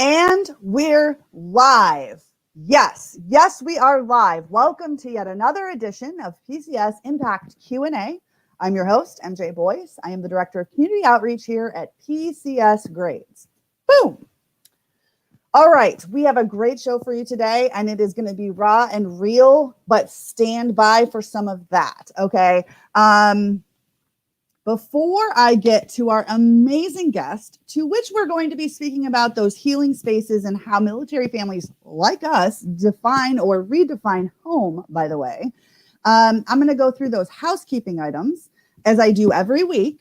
And we're live. Yes, we are live. Welcome to yet another edition of PCS Impact Q&A. I'm your host, MJ Boyce. I am the Director of Community Outreach here at PCS Grades. Boom. All right, we have a great show for you today, and it is going to be raw and real, but stand by for some of that, okay? Before I get to our amazing guest, to which we're going to be speaking about those healing spaces and how military families like us define or redefine home, by the way, I'm going to go through those housekeeping items as I do every week.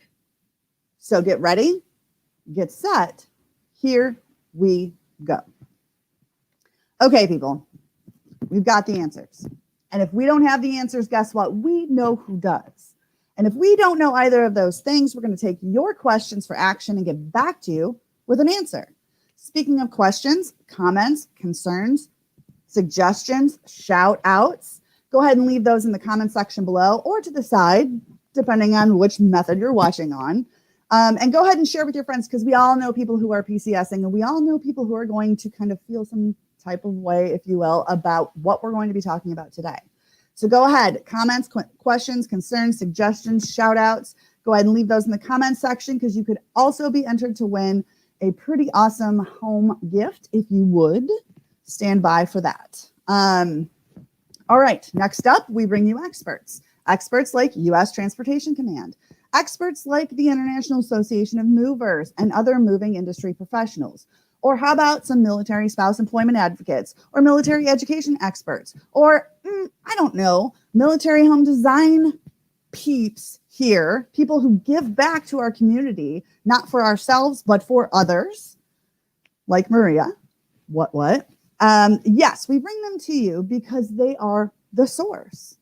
So get ready, get set. Here we go. Okay, people, we've got the answers. And if we don't have the answers, guess what? We know who does. And if we don't know either of those things, we're going to take your questions for action and get back to you with an answer. Speaking of questions, comments, concerns, suggestions, shout outs, go ahead and leave those in the comment section below or to the side, depending on which method you're watching on. And go ahead and share with your friends, because we all know people who are PCSing, and we all know people who are going to kind of feel some type of way, if you will, about what we're going to be talking about today. So go ahead, comments, questions, concerns, suggestions, shout outs. Go ahead and leave those in the comments section, because you could also be entered to win a pretty awesome home gift if you would stand by for that. All right, next up, we bring you experts. Experts like U.S. Transportation Command, experts like the International Association of Movers and other moving industry professionals. Or how about some military spouse employment advocates or military education experts or, I don't know, military home design peeps here, people who give back to our community, not for ourselves, but for others, like Maria. Yes, we bring them to you because they are the source.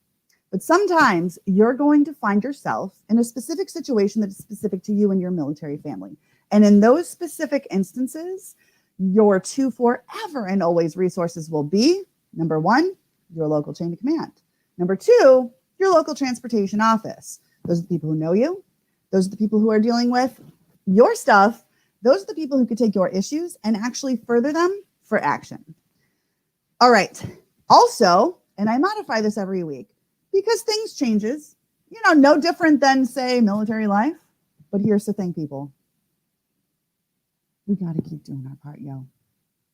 But sometimes you're going to find yourself in a specific situation that is specific to you and your military family. And in those specific instances, your two forever and always resources will be, number one, your local chain of command. Number two, your local transportation office. Those are the people who know you. Those are the people who are dealing with your stuff. Those are the people who could take your issues and actually further them for action. All right. Also, and I modify this every week because things changes, no different than, say, military life. But here's the thing, people. We got to keep doing our part, yo.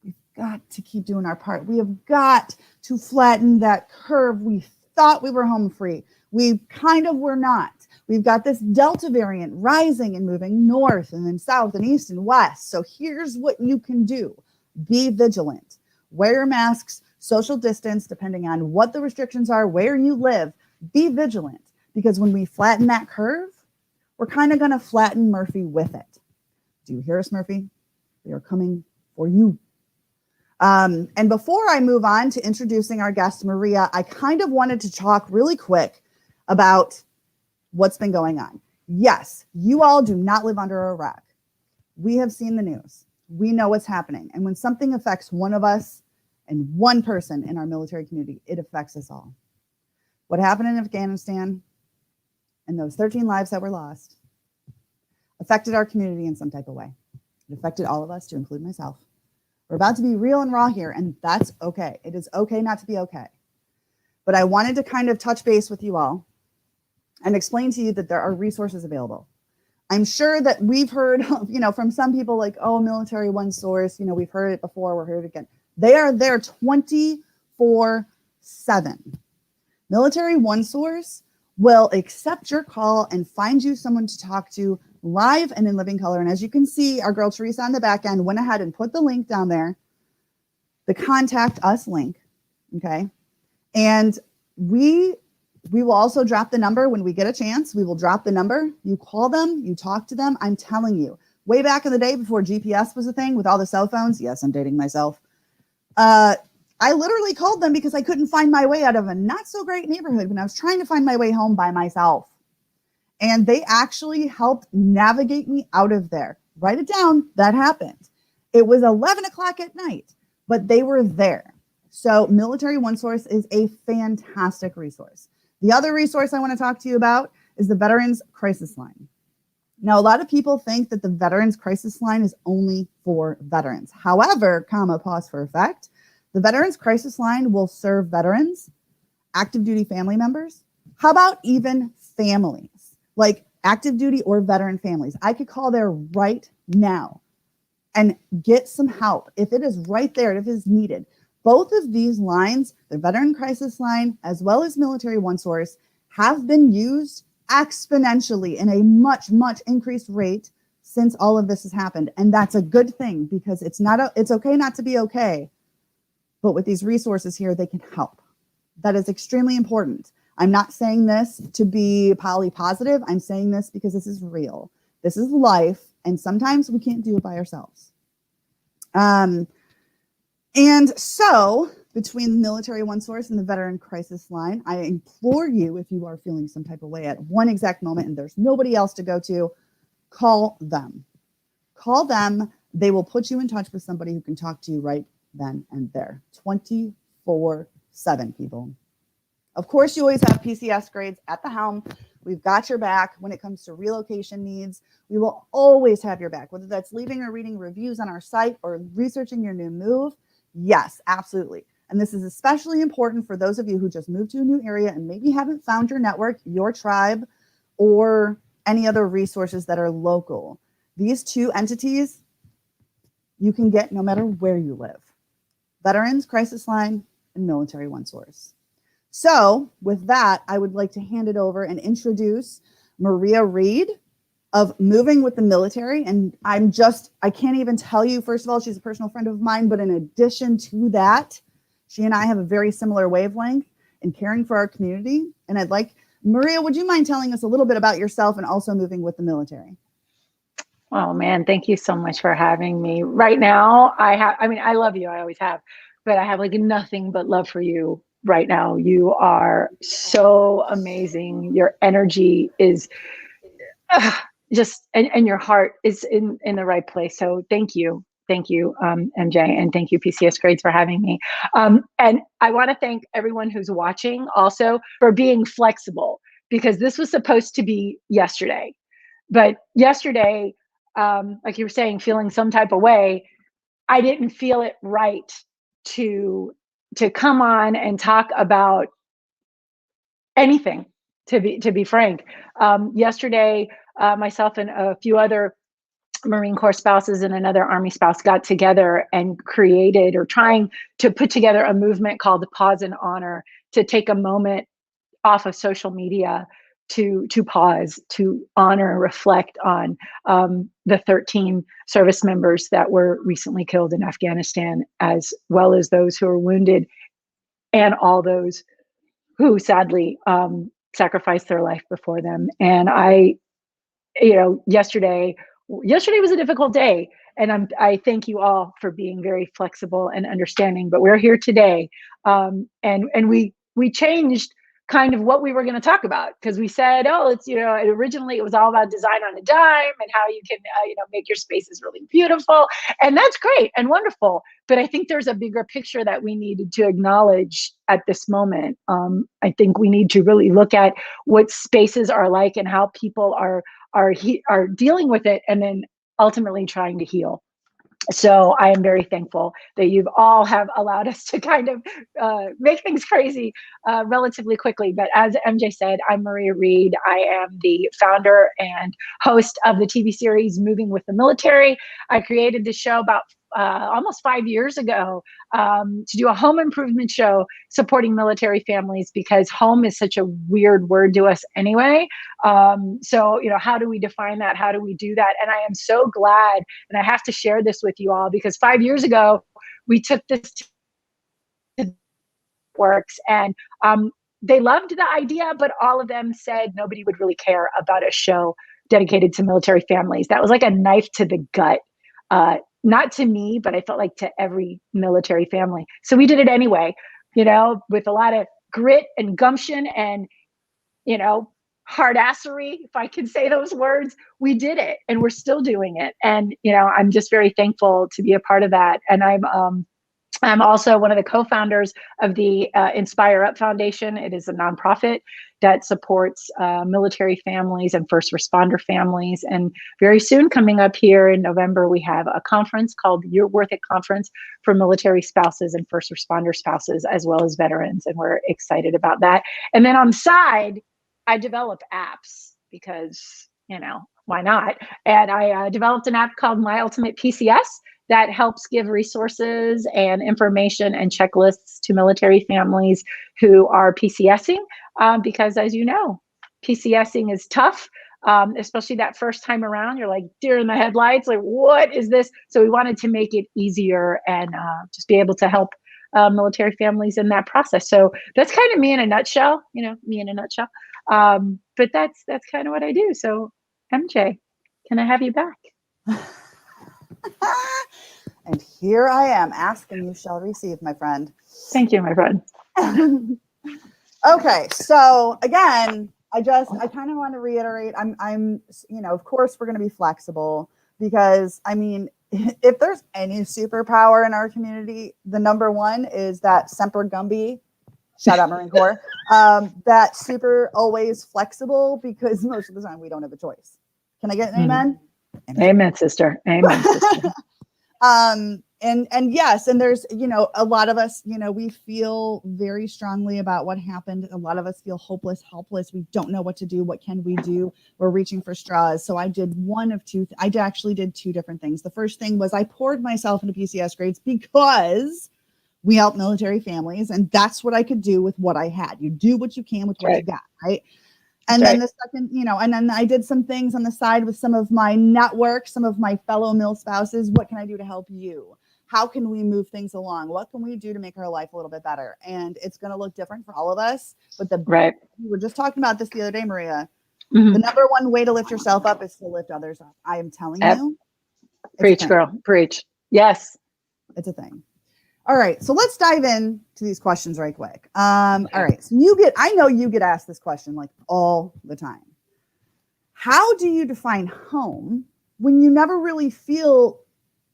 We've got to keep doing our part. We have got to flatten that curve. We thought we were home free. We kind of were not. We've got this Delta variant rising and moving north and then south and east and west. So here's what you can do. Be vigilant. Wear your masks, social distance, depending on what the restrictions are, where you live. Be vigilant, because when we flatten that curve, we're kind of going to flatten Murphy with it. Do you hear us, Murphy? We are coming for you. And before I move on to introducing our guest, Maria, I kind of wanted to talk really quick about what's been going on. Yes, you all do not live under a rock. We have seen the news. We know what's happening. And when something affects one of us and one person in our military community, it affects us all. What happened in Afghanistan and those 13 lives that were lost affected our community in some type of way. It affected all of us, to include myself. We're about to be real and raw here, and that's okay. It is okay not to be okay. But I wanted to kind of touch base with you all and explain to you that there are resources available. I'm sure that we've heard, from some people like, oh, Military One Source, we've heard it before, we're heard it again. They are there 24/7. Military One Source will accept your call and find you someone to talk to live and in living color. And as you can see, our girl Teresa on the back end went ahead and put the link down there, the contact us link. Okay. And we will also drop the number when we get a chance. We will drop the number. You call them, you talk to them. I'm telling you, way back in the day before GPS was a thing with all the cell phones. Yes, I'm dating myself. I literally called them because I couldn't find my way out of a not so great neighborhood when I was trying to find my way home by myself. And they actually helped navigate me out of there. Write it down. That happened. It was 11 o'clock at night, but they were there. So Military One Source is a fantastic resource. The other resource I want to talk to you about is the Veterans Crisis Line. Now, a lot of people think that the Veterans Crisis Line is only for veterans. However, pause for effect, the Veterans Crisis Line will serve veterans, active duty family members. How about even families, like active duty or veteran families? I could call there right now and get some help if it is right there, if it is needed. Both of these lines, the Veteran Crisis Line as well as Military One Source, have been used exponentially in a much, much increased rate since all of this has happened. And that's a good thing, because it's okay not to be okay, but with these resources here, they can help. That is extremely important. I'm not saying this to be positive. I'm saying this because this is real. This is life, and sometimes we can't do it by ourselves. And so, between the Military One Source and the Veteran Crisis Line, I implore you, if you are feeling some type of way at one exact moment and there's nobody else to go to, call them. Call them. They will put you in touch with somebody who can talk to you right then and there, 24/7, people. Of course, you always have PCS grades at the helm. We've got your back when it comes to relocation needs. We will always have your back, whether that's leaving or reading reviews on our site or researching your new move. Yes, absolutely. And this is especially important for those of you who just moved to a new area and maybe haven't found your network, your tribe, or any other resources that are local. These two entities you can get no matter where you live: Veterans Crisis Line and Military One Source. So with that, I would like to hand it over and introduce Maria Reed of Moving with the Military. And I can't even tell you, first of all, she's a personal friend of mine, but in addition to that, she and I have a very similar wavelength in caring for our community. And Maria, would you mind telling us a little bit about yourself and also Moving with the Military? Oh man, thank you so much for having me. Right now, I love you, I always have, but I have nothing but love for you right now. You are so amazing. Your energy is and your heart is in the right place. So thank you. Thank you, MJ, and thank you, PCS Grades, for having me. And I want to thank everyone who's watching also for being flexible, because this was supposed to be yesterday. But yesterday, like you were saying, feeling some type of way, I didn't feel it right to come on and talk about anything, to be frank. Yesterday, myself and a few other Marine Corps spouses and another Army spouse got together and created, or trying to put together, a movement called Pause and Honor, to take a moment off of social media to pause, to honor and reflect on the 13 service members that were recently killed in Afghanistan, as well as those who were wounded, and all those who sadly sacrificed their life before them. And yesterday was a difficult day, and I thank you all for being very flexible and understanding. But we're here today, and we changed kind of what we were going to talk about, because we said, it's originally it was all about design on a dime and how you can make your spaces really beautiful, and that's great and wonderful. But I think there's a bigger picture that we needed to acknowledge at this moment. I think we need to really look at what spaces are like and how people are dealing with it, and then ultimately trying to heal. So I am very thankful that you've all have allowed us to kind of make things crazy relatively quickly. But as MJ said, I'm Maria Reed. I am the founder and host of the TV series Moving with the Military. I created this show about almost 5 years ago to do a home improvement show supporting military families, because home is such a weird word to us anyway. So, how do we define that? How do we do that? And I am so glad, and I have to share this with you all, because 5 years ago, we took this to works, and they loved the idea, but all of them said nobody would really care about a show dedicated to military families. That was like a knife to the gut. Not to me, but I felt like to every military family. So we did it anyway, with a lot of grit and gumption and, hardassery, if I can say those words. We did it, and we're still doing it. And, I'm just very thankful to be a part of that. And I'm I'm also one of the co-founders of the Inspire Up Foundation. It is a nonprofit that supports military families and first responder families. And very soon, coming up here in November, we have a conference called You're Worth It Conference for military spouses and first responder spouses, as well as veterans. And we're excited about that. And then on the side, I develop apps because, why not? And I developed an app called My Ultimate PCS that helps give resources and information and checklists to military families who are PCSing, because as you know, PCSing is tough, especially that first time around. You're like deer in the headlights, like, what is this? So we wanted to make it easier and just be able to help military families in that process. So that's kind of me in a nutshell, me in a nutshell. But that's kind of what I do. So MJ, can I have you back? And here I am, ask and you shall receive, my friend. Thank you, my friend. Okay, so again, I kind of want to reiterate, I'm of course we're going to be flexible because if there's any superpower in our community, the number one is that Semper Gumby, shout out Marine Corps, that super always flexible, because most of the time we don't have a choice. Can I get an amen? Amen, sister. Amen, sister. And yes, and there's, a lot of us, we feel very strongly about what happened. A lot of us feel hopeless, helpless. We don't know what to do. What can we do? We're reaching for straws. So I did I actually did two different things. The first thing was I poured myself into PCS grades because we help military families, and that's what I could do with what I had. You do what you can with what you got, right? And then the second, and then I did some things on the side with some of my network, some of my fellow mil spouses. What can I do to help you? How can we move things along? What can we do to make our life a little bit better? And it's going to look different for all of us. But we were just talking about this the other day, Maria. Mm-hmm. The number one way to lift yourself up is to lift others up. I am telling you. Preach, girl. Preach. Yes. It's a thing. All right, so let's dive in to these questions right quick. All right, so I know you get asked this question like all the time. How do you define home when you never really feel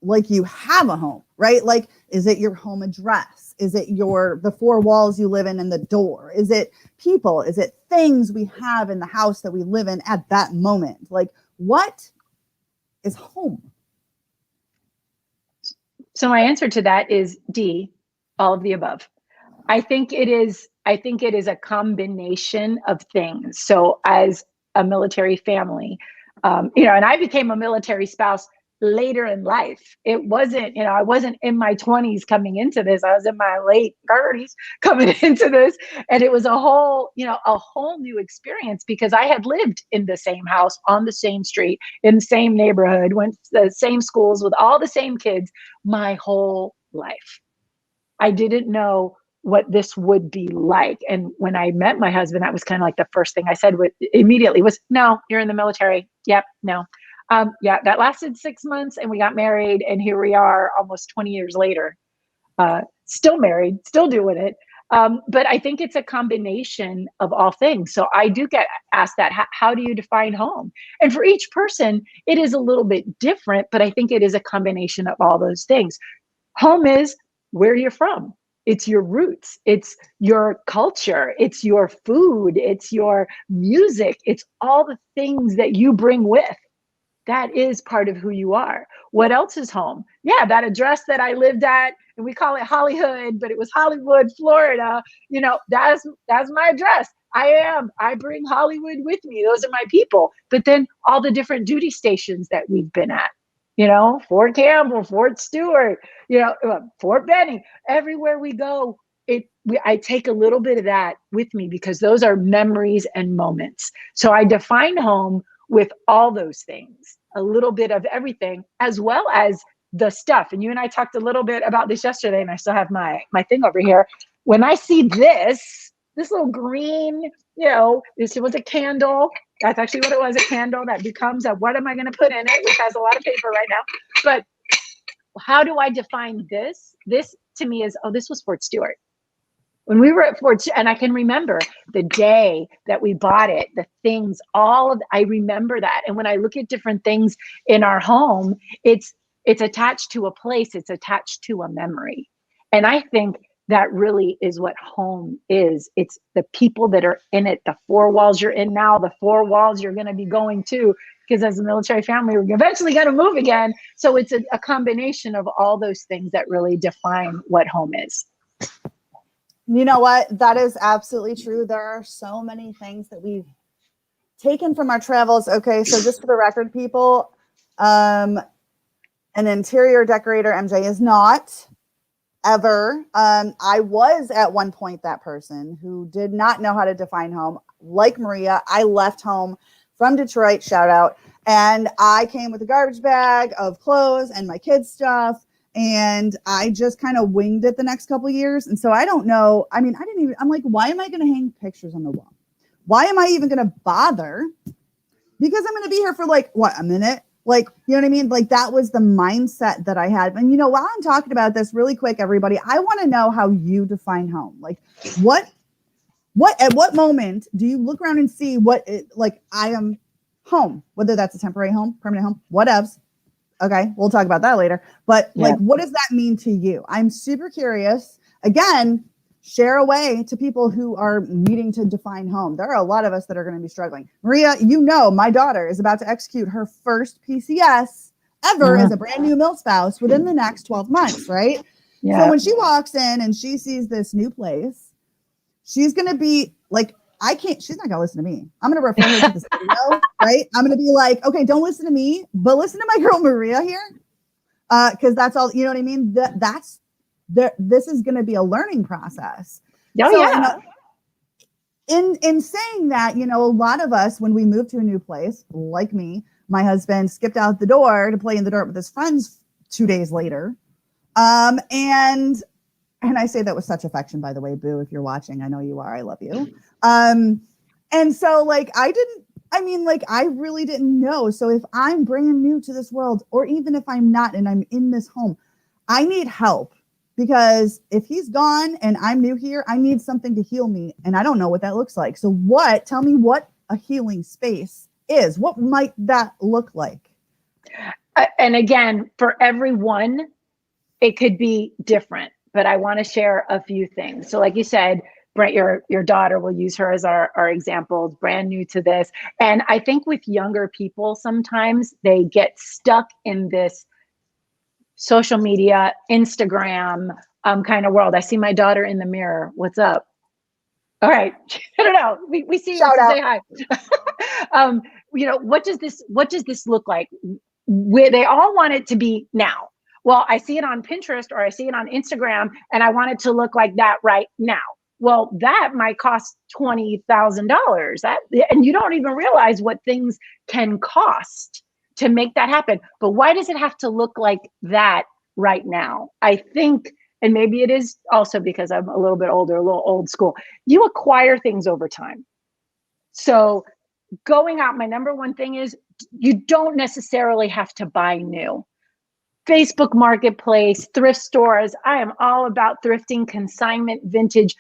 like you have a home, right? Like, is it your home address? Is it the four walls you live in and the door? Is it people? Is it things we have in the house that we live in at that moment? Like, what is home? So my answer to that is D, all of the above. I think it is a combination of things. So as a military family, and I became a military spouse later in life. It wasn't, I wasn't in my 20s coming into this. I was in my late 30s coming into this. And it was a whole new experience, because I had lived in the same house, on the same street, in the same neighborhood, went to the same schools with all the same kids my whole life. I didn't know what this would be like. And when I met my husband, that was kind of like the first thing I said immediately was, no, you're in the military. Yep, no. That lasted 6 months, and we got married, and here we are almost 20 years later, still married, still doing it. But I think it's a combination of all things. So I do get asked that, how do you define home? And for each person, it is a little bit different, but I think it is a combination of all those things. Home is where you're from. It's your roots. It's your culture. It's your food. It's your music. It's all the things that you bring with. That is part of who you are. What else is home? Yeah, that address that I lived at, and we call it Hollywood, but it was Hollywood, Florida. That's my address. I bring Hollywood with me. Those are my people. But then all the different duty stations that we've been at, Fort Campbell, Fort Stewart, Fort Benning, everywhere we go, I take a little bit of that with me, because those are memories and moments. So I define home with all those things, a little bit of everything, as well as the stuff. And you and I talked a little bit about this yesterday, and I still have my thing over here. When I see this little green, this was a candle. That's actually what it was, a candle that becomes what am I going to put in it, which has a lot of paper right now. But how do I define this? This to me is, this was Fort Stewart. When we were at Fort, and I can remember the day that we bought it, the things, I remember that. And when I look at different things in our home, it's attached to a place, it's attached to a memory. And I think that really is what home is. It's the people that are in it, the four walls you're in now, the four walls you're going to be going to, because as a military family, we're eventually going to move again. So it's a combination of all those things that really define what home is. You know what? That is absolutely true. There are so many things that we've taken from our travels. Okay, so just for the record, people, an interior decorator, MJ, is not ever. I was at one point that person who did not know how to define home. Like Maria, I left home from Detroit, shout out, and I came with a garbage bag of clothes and my kids' stuff, and I just kind of winged it the next couple of years. And so I don't know. I mean, I'm like, why am I going to hang pictures on the wall? Why am I even going to bother? Because I'm going to be here for like, what, a minute? Like, you know what I mean? Like, that was the mindset that I had. And, you know, while I'm talking about this really quick, everybody, I want to know how you define home. Like, at what moment do you look around and see like, I am home, whether that's a temporary home, permanent home, whatevs. Okay, we'll talk about that later. But like, what does that mean to you? I'm super curious. Again, share away to people who are needing to define home. There are a lot of us that are going to be struggling. Maria, you know, my daughter is about to execute her first PCS ever as a brand new milspouse within the next 12 months, right? Yeah. So when she walks in and she sees this new place, she's going to be like, she's not going to listen to me. I'm going to refer her to this video, right? I'm going to be like, okay, don't listen to me, but listen to my girl Maria here. Because that's all, you know what I mean? This is going to be a learning process. Oh, so, yeah. In saying that, you know, a lot of us, when we move to a new place, like me, my husband skipped out the door to play in the dirt with his friends 2 days later. And I say that with such affection, by the way, Boo, if you're watching, I know you are, I love you. And so like, I really didn't know. So if I'm brand new to this world, or even if I'm not, and I'm in this home, I need help. Because if he's gone and I'm new here, I need something to heal me. And I don't know what that looks like. So tell me what a healing space is. What might that look like? And again, for everyone, it could be different, but I want to share a few things. So like you said, Brent, your daughter, will use her as our example, brand new to this. And I think with younger people, sometimes they get stuck in this social media, Instagram kind of world. I see my daughter in the mirror. What's up? All right. I don't know. We see you. Say hi. You know, what does this look like? Where they all want it to be now. Well, I see it on Pinterest or I see it on Instagram and I want it to look like that right now. Well, that might cost $20,000. And you don't even realize what things can cost to make that happen. But why does it have to look like that right now? I think, and maybe it is also because I'm a little bit older, a little old school, you acquire things over time. So going out, my number one thing is you don't necessarily have to buy new. Facebook Marketplace, thrift stores. I am all about thrifting, consignment, vintage.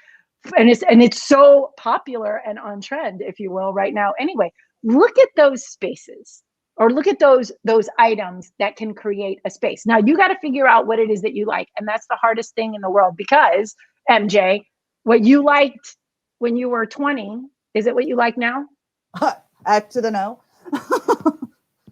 And it's so popular and on trend, if you will, right now. Anyway, look at those spaces. Or look at those items that can create a space. Now you got to figure out what it is that you like. And that's the hardest thing in the world because, MJ, what you liked when you were 20, is it what you like now? Act to the no.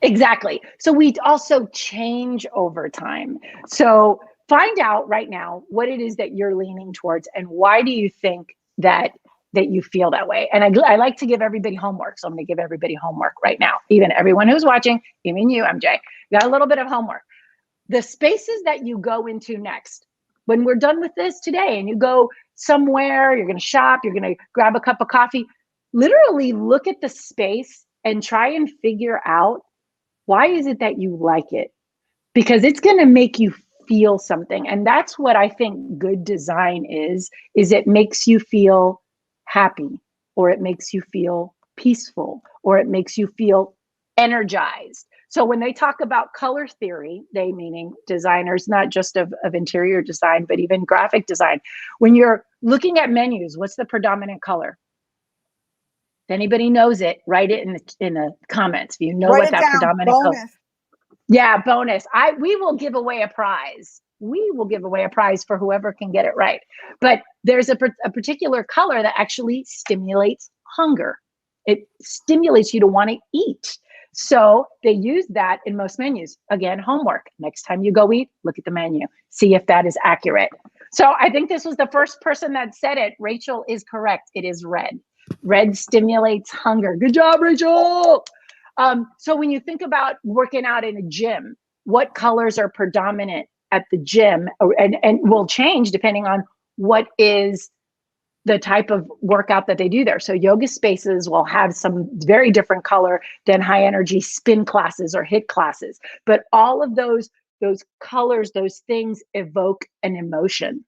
Exactly. So we also change over time. So find out right now what it is that you're leaning towards and why do you think that you feel that way. And I like to give everybody homework. So I'm going to give everybody homework right now. Even everyone who's watching, even you, MJ, got a little bit of homework. The spaces that you go into next, when we're done with this today and you go somewhere, you're going to shop, you're going to grab a cup of coffee, literally look at the space and try and figure out why is it that you like it? Because it's going to make you feel something. And that's what I think good design is it makes you feel happy, or it makes you feel peaceful, or it makes you feel energized. So when they talk about color theory, they meaning designers, not just of interior design, but even graphic design. When you're looking at menus, what's the predominant color? If anybody knows it, write it in the comments. If you know what that predominant color. Yeah, bonus. We will give away a prize we will give away a prize for whoever can get it right. But there's a particular color that actually stimulates hunger. It stimulates you to want to eat. So they use that in most menus. Again, homework. Next time you go eat, look at the menu, see if that is accurate. So I think this was the first person that said it. Rachel is correct. It is red. Red stimulates hunger. Good job, Rachel. So when you think about working out in a gym, what colors are predominant at the gym, and will change depending on what is the type of workout that they do there. So yoga spaces will have some very different color than high energy spin classes or HIIT classes. But all of those colors, those things evoke an emotion.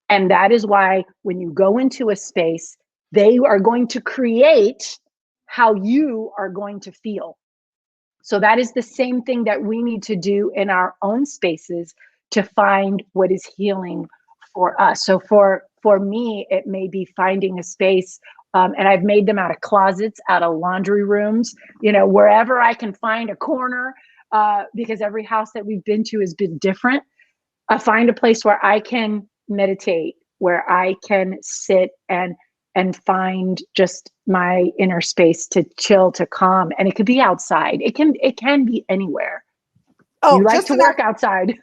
And that is why when you go into a space, they are going to create how you are going to feel. So that is the same thing that we need to do in our own spaces to find what is healing for us. So for me, it may be finding a space, and I've made them out of closets, out of laundry rooms, wherever I can find a corner, because every house that we've been to has been different. I find a place where I can meditate, where I can sit and find just my inner space to chill, to calm. And it could be outside. It can be anywhere. Oh, you like to work outside.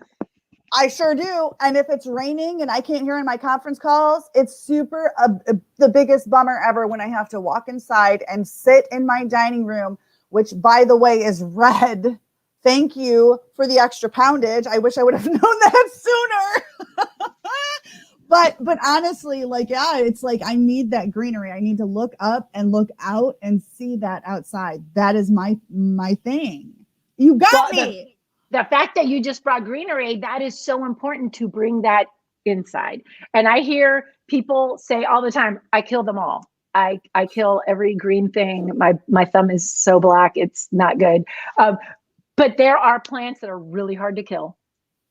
I sure do. And if it's raining and I can't hear in my conference calls, it's the biggest bummer ever when I have to walk inside and sit in my dining room, which, by the way, is red. Thank you for the extra poundage. I wish I would have known that sooner. But honestly, it's like I need that greenery. I need to look up and look out and see that outside. That is my thing. You got me. The fact that you just brought greenery, that is so important to bring that inside. And I hear people say all the time, I kill them all. I kill every green thing. My thumb is so black, it's not good. But there are plants that are really hard to kill.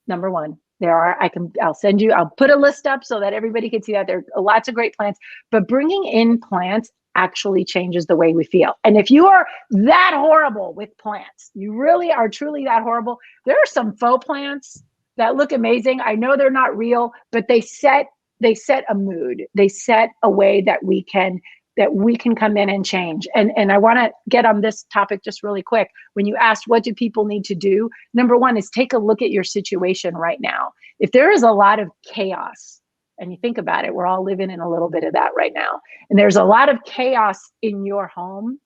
Number one, I'll put a list up so that everybody can see that. There are lots of great plants, but bringing in plants actually changes the way we feel. And if you are that horrible with plants, you really are truly that horrible, there are some faux plants that look amazing. I know they're not real, but they set a mood. They set a way that we can come in and change. And I want to get on this topic just really quick. When you asked what do people need to do, number one is take a look at your situation right now. If there is a lot of chaos, and you think about it, we're all living in a little bit of that right now, and there's a lot of chaos in your home,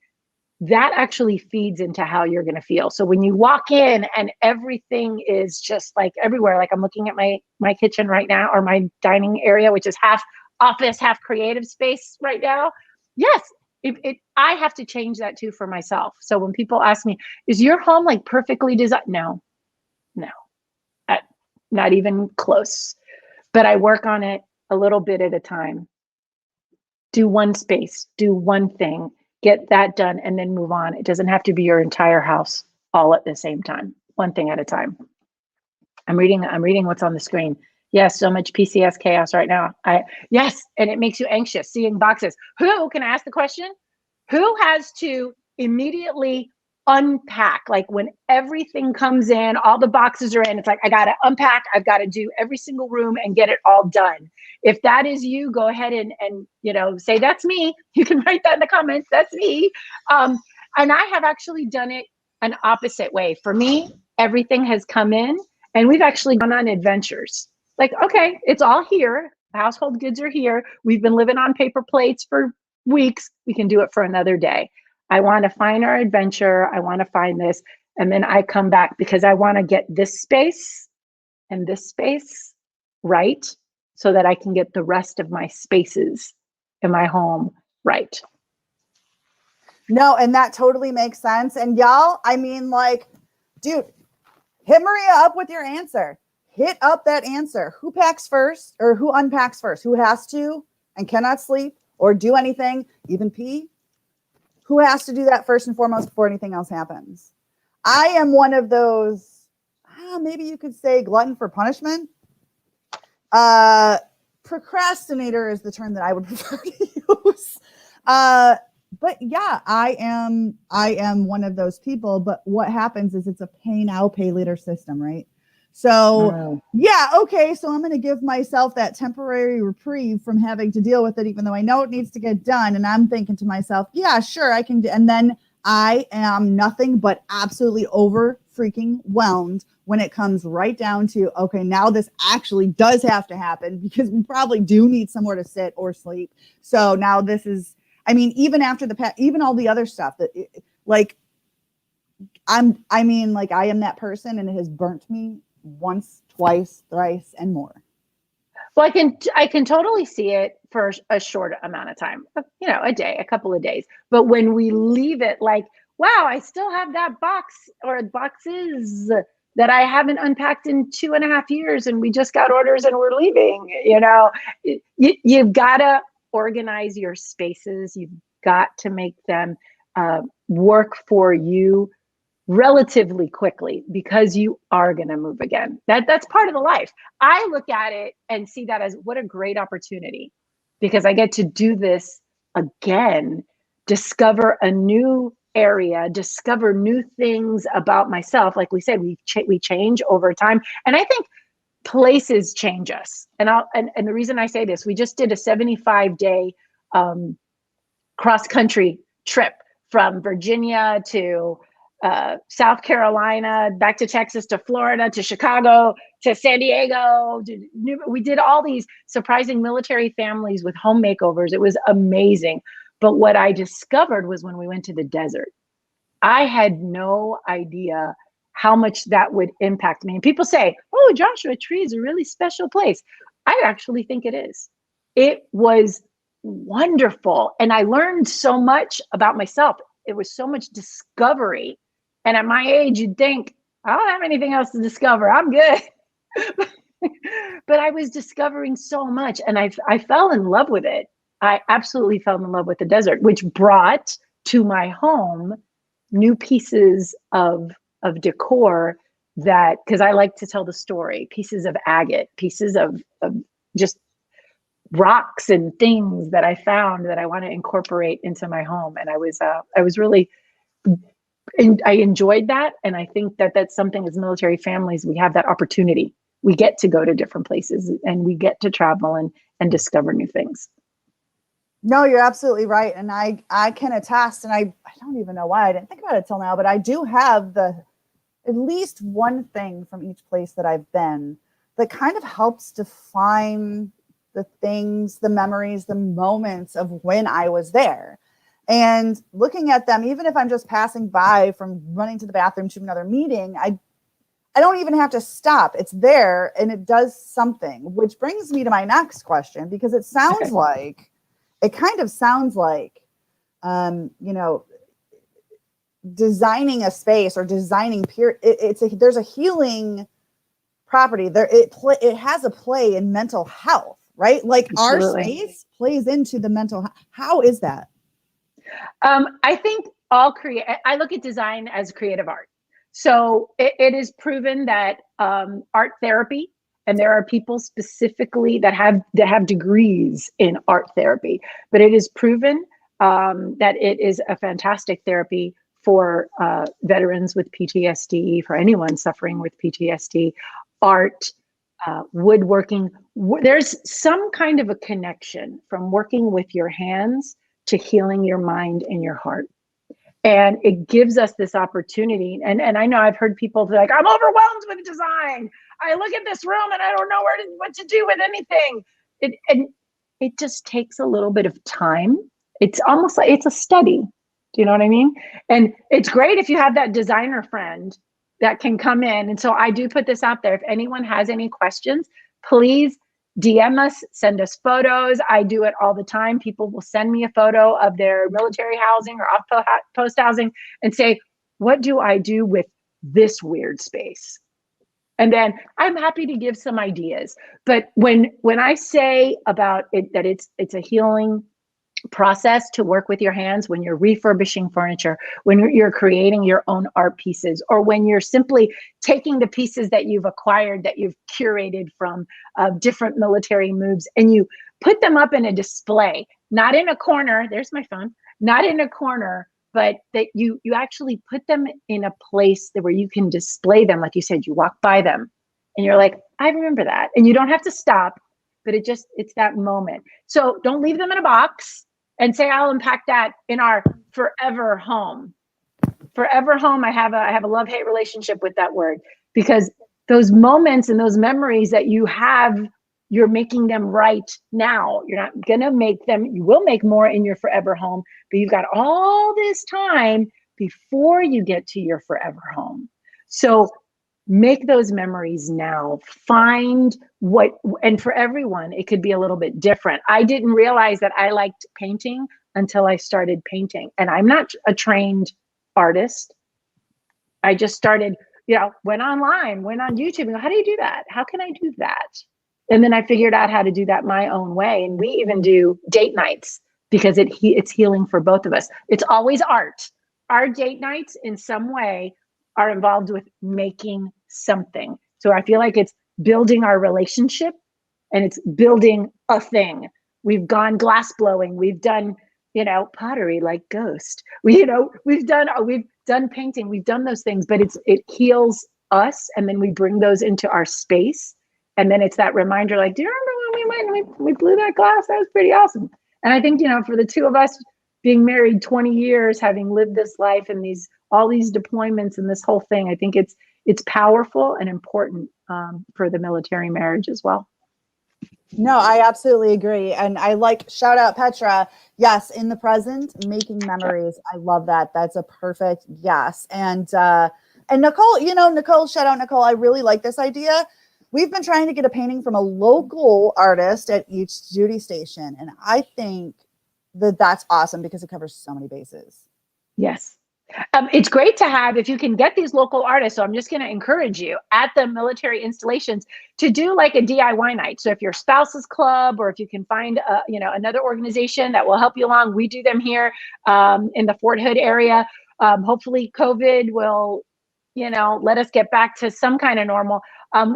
that actually feeds into how you're going to feel. So when you walk in and everything is just like everywhere, like I'm looking at my kitchen right now, or my dining area, which is half office, half creative space right now. Yes, I have to change that too for myself. So when people ask me, is your home like perfectly designed? No, not even close. But I work on it a little bit at a time. Do one space, do one thing, get that done, and then move on. It doesn't have to be your entire house all at the same time. One thing at a time. I'm reading what's on the screen. Yes, so much PCS chaos right now. Yes, and it makes you anxious seeing boxes. Can I ask the question? Who has to immediately unpack? Like when everything comes in, all the boxes are in, it's like, I got to unpack. I've got to do every single room and get it all done. If that is you, go ahead and say, that's me. You can write that in the comments. That's me. And I have actually done it an opposite way. For me, everything has come in and we've actually gone on adventures. Like, okay, it's all here. The household goods are here. We've been living on paper plates for weeks. We can do it for another day. I want to find our adventure. I want to find this. And then I come back because I want to get this space and this space right so that I can get the rest of my spaces in my home right. No, and that totally makes sense. And y'all, dude, hit Maria up with your answer. Hit up that answer. Who packs first or who unpacks first? Who has to and cannot sleep or do anything, even pee? Who has to do that first and foremost before anything else happens? I am one of those, maybe you could say glutton for punishment. Procrastinator is the term that I would prefer to use. But yeah, I am one of those people. But what happens is it's a pay now, pay later system, right? So yeah, okay, so I'm going to give myself that temporary reprieve from having to deal with it, even though I know it needs to get done. And I'm thinking to myself, yeah, sure, I can do. And then I am nothing but absolutely over freaking whelmed when it comes right down to, okay, now this actually does have to happen because we probably do need somewhere to sit or sleep. So now this is, I mean, even after even all the other stuff that like, I am that person and it has burnt me once, twice, thrice, and more. Well, I can totally see it for a short amount of time, a day, a couple of days. But when we leave it like, wow, I still have that box or boxes that I haven't unpacked in 2.5 years and we just got orders and we're leaving, you've got to organize your spaces. You've got to make them work for you relatively quickly because you are going to move again. That's part of the life. I look at it and see that as what a great opportunity because I get to do this again, discover a new area, discover new things about myself. Like we said, we change over time. And I think places change us. And the reason I say this, we just did a 75-day cross country trip from Virginia to South Carolina, back to Texas, to Florida, to Chicago, to San Diego. We did all these surprising military families with home makeovers. It was amazing. But what I discovered was when we went to the desert, I had no idea how much that would impact me. And people say, oh, Joshua Tree is a really special place. I actually think it is. It was wonderful. And I learned so much about myself. It was so much discovery. And at my age, you'd think, I don't have anything else to discover. I'm good. But I was discovering so much and I fell in love with it. I absolutely fell in love with the desert, which brought to my home new pieces of decor that, because I like to tell the story, pieces of agate, pieces of just rocks and things that I found that I want to incorporate into my home. And I was really, I enjoyed that. And I think that that's something as military families, we have that opportunity. We get to go to different places and we get to travel and discover new things. No, you're absolutely right. And I can attest, and I don't even know why I didn't think about it till now, but I do have at least one thing from each place that I've been that kind of helps define the things, the memories, the moments of when I was there. And looking at them, even if I'm just passing by from running to the bathroom to another meeting, I don't even have to stop. It's there and it does something, which brings me to my next question, because it sounds like, it kind of sounds like, designing a space or designing there's a healing property there. It has a play in mental health, right? Like Absolutely. Our space plays into the mental health. How is that? I think I look at design as creative art. So it is proven that art therapy, and there are people specifically that have degrees in art therapy, but it is proven that it is a fantastic therapy for veterans with PTSD, for anyone suffering with PTSD. Art, woodworking, there's some kind of a connection from working with your hands to healing your mind and your heart. And it gives us this opportunity. And I know I've heard people be like, I'm overwhelmed with design. I look at this room and I don't know what to do with anything. It just takes a little bit of time. It's almost like it's a study. Do you know what I mean? And it's great if you have that designer friend that can come in. And so I do put this out there. If anyone has any questions, please DM us, send us photos. I do it all the time. People will send me a photo of their military housing or off-post housing and say, what do I do with this weird space? And then I'm happy to give some ideas. But when I say about it, that it's a healing process to work with your hands, when you're refurbishing furniture, when you're creating your own art pieces, or when you're simply taking the pieces that you've acquired, that you've curated from different military moves, and you put them up in a display, not in a corner, there's my phone, not in a corner, but that you actually put them in a place where you can display them. Like you said, you walk by them And you're like, I remember that. And you don't have to stop, but it's that moment. So don't leave them in a box and say, I'll unpack that in our forever home. Forever home. I have a love-hate relationship with that word, because those moments and those memories that you have, you're making them right now. You're not gonna make them, you will make more in your forever home, but you've got all this time before you get to your forever home. So make those memories now. Find what, and for everyone, it could be a little bit different. I didn't realize that I liked painting until I started painting. And I'm not a trained artist. I just started, went online, went on YouTube and go, how do you do that? How can I do that? And then I figured out how to do that my own way. And we even do date nights because it's healing for both of us. It's always art. Our date nights in some way are involved with making something. So I feel like it's building our relationship and it's building a thing. We've gone glass blowing. We've done, pottery like Ghost. We've done painting. We've done those things, but it heals us. And then we bring those into our space. And then it's that reminder, like, do you remember when we went and we blew that glass? That was pretty awesome. And I think, for the two of us being married 20 years, having lived this life and all these deployments and this whole thing, I think it's powerful and important for the military marriage as well. No, I absolutely agree. And I shout out Petra. Yes, in the present, making memories. I love that. That's a perfect yes. And Nicole, Nicole, shout out Nicole. I really like this idea. We've been trying to get a painting from a local artist at each duty station. And I think that's awesome because it covers so many bases. Yes. It's great to have, if you can get these local artists. So I'm just going to encourage you at the military installations to do like a DIY night. So if your spouse's club, or if you can find another organization that will help you along, we do them here in the Fort Hood area. Hopefully COVID will, let us get back to some kind of normal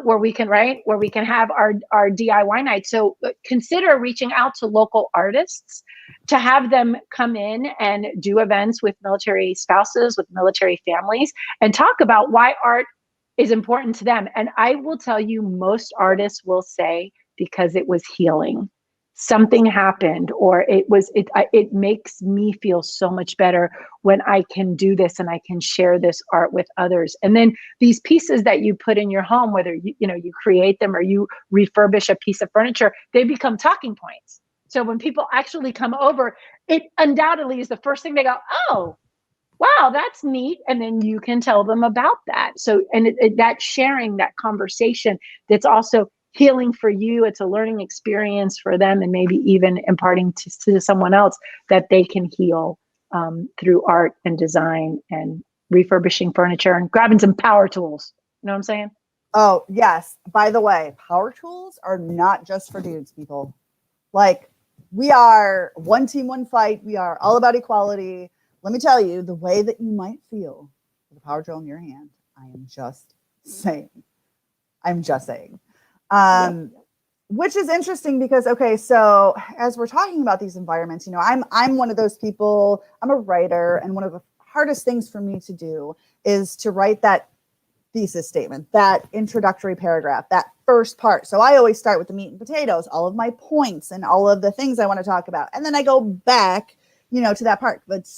where we can have our DIY night. So consider reaching out to local artists to have them come in and do events with military spouses, with military families, and talk about why art is important to them. And I will tell you, most artists will say, because it was healing. Something happened, or it makes me feel so much better when I can do this and I can share this art with others. And then these pieces that you put in your home, whether you create them or you refurbish a piece of furniture, they become talking points. So when people actually come over, it undoubtedly is the first thing they go, oh, wow, that's neat. And then you can tell them about that. So, and that sharing, that conversation, that's also healing for you. It's a learning experience for them, and maybe even imparting to someone else that they can heal through art and design and refurbishing furniture and grabbing some power tools. You know what I'm saying? Oh, yes. By the way, power tools are not just for dudes, people. Like, we are one team, one fight. We are all about equality. Let me tell you, the way that you might feel with a power tool in your hand, I am just saying. Which is interesting because, okay, so as we're talking about these environments, I'm one of those people. I'm a writer, and one of the hardest things for me to do is to write that thesis statement, that introductory paragraph, that first part. So I always start with the meat and potatoes, all of my points and all of the things I want to talk about. And then I go back, to that part. But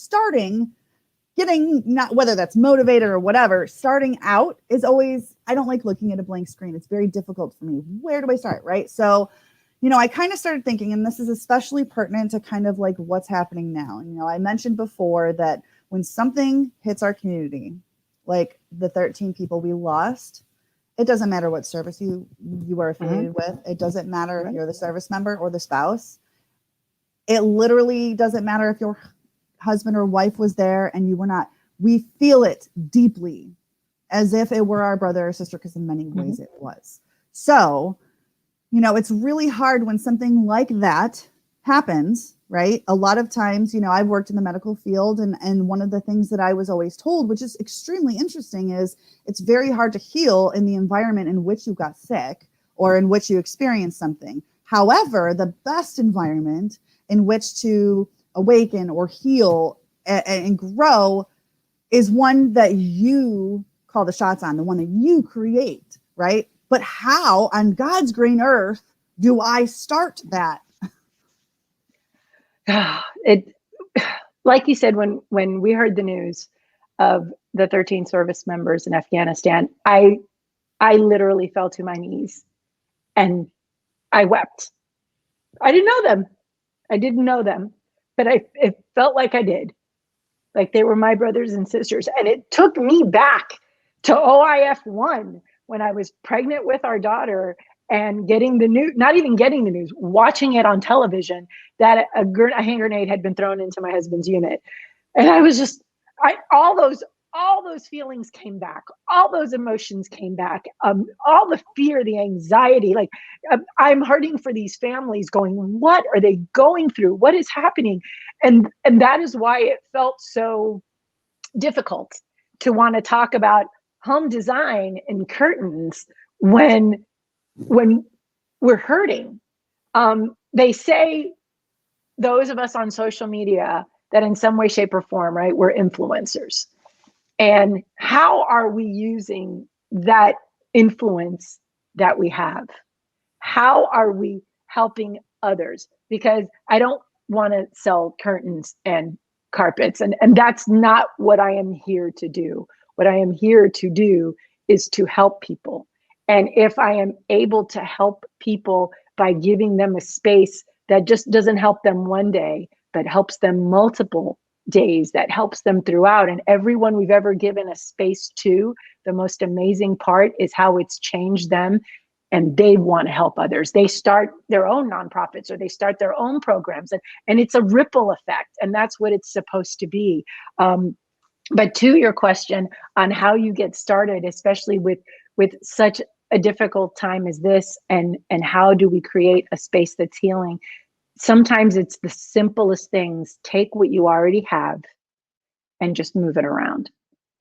getting, not whether that's motivated or whatever, starting out is always, I don't like looking at a blank screen. It's very difficult for me. Where do I start? Right. So, I kind of started thinking, and this is especially pertinent to kind of like what's happening now. And, I mentioned before that when something hits our community, like the 13 people we lost, it doesn't matter what service you are affiliated with. It doesn't matter if you're the service member or the spouse. It literally doesn't matter if your husband or wife was there and you were not. We feel it deeply as if it were our brother or sister, because in many ways it was. So, it's really hard when something like that happens, right? A lot of times, I've worked in the medical field, and one of the things that I was always told, which is extremely interesting, is it's very hard to heal in the environment in which you got sick or in which you experienced something. However, the best environment in which to awaken or heal and grow is one that you call the shots on, the one that you create, right? But how on God's green earth do I start that? It, like you said, when we heard the news of the 13 service members in Afghanistan, I literally fell to my knees and I wept. I didn't know them. I didn't know them, but it felt like I did. Like they were my brothers and sisters. And it took me back to OIF1 when I was pregnant with our daughter and getting the news, not even getting the news, watching it on television that a hand grenade had been thrown into my husband's unit. And I was just, all those feelings came back, all those emotions came back, all the fear, the anxiety, like I'm hurting for these families going, what are they going through? What is happening? And that is why it felt so difficult to want to talk about home design and curtains when we're hurting. They say, those of us on social media, that in some way, shape, or form, right, we're influencers. And how are we using that influence that we have? How are we helping others? Because I don't want to sell curtains and carpets. And that's not what I am here to do. What I am here to do is to help people. And if I am able to help people by giving them a space that just doesn't help them one day, but helps them multiple days, that helps them throughout. And everyone we've ever given a space to, the most amazing part is how it's changed them. And they want to help others. They start their own nonprofits or they start their own programs. And it's a ripple effect. And that's what it's supposed to be. But to your question on how you get started, especially with such a difficult time as this, and how do we create a space that's healing? Sometimes it's the simplest things. Take what you already have and just move it around.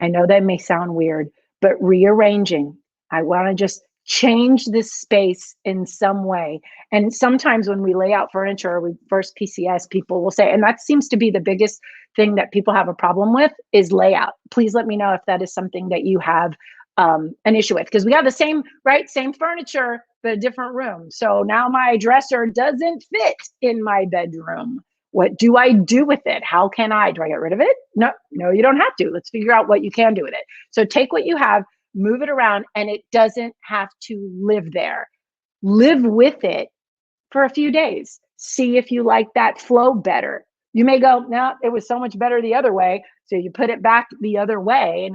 I know that may sound weird, but rearranging, I want to just change this space in some way. And sometimes when we lay out furniture or we first PCS, people will say, and that seems to be the biggest thing that people have a problem with, is layout. Please let me know if that is something that you have an issue with, because we have the same furniture, but a different room. So now my dresser doesn't fit in my bedroom. What do I do with it? Do I get rid of it? No, you don't have to. Let's figure out what you can do with it. So take what you have, move it around, and it doesn't have to live there. Live with it for a few days. See if you like that flow better. You may go, no, it was so much better the other way. So you put it back the other way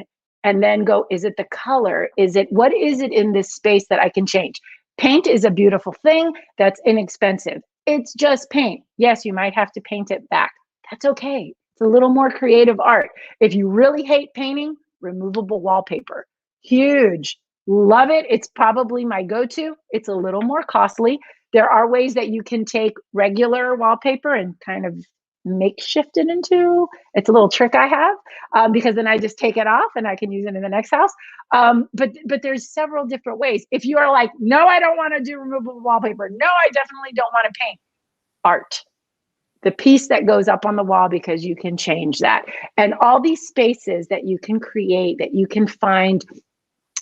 and then go, is it the color? What is it in this space that I can change? Paint is a beautiful thing that's inexpensive. It's just paint. Yes, you might have to paint it back. That's okay. It's a little more creative art. If you really hate painting, removable wallpaper. Huge. Love it. It's probably my go-to. It's a little more costly. There are ways that you can take regular wallpaper and kind of makeshift it into, it's a little trick I have, because then I just take it off and I can use it in the next house. But there's several different ways. If you are like, no, I don't want to do removable wallpaper. No, I definitely don't want to paint. Art. The piece that goes up on the wall, because you can change that. And all these spaces that you can create, that you can find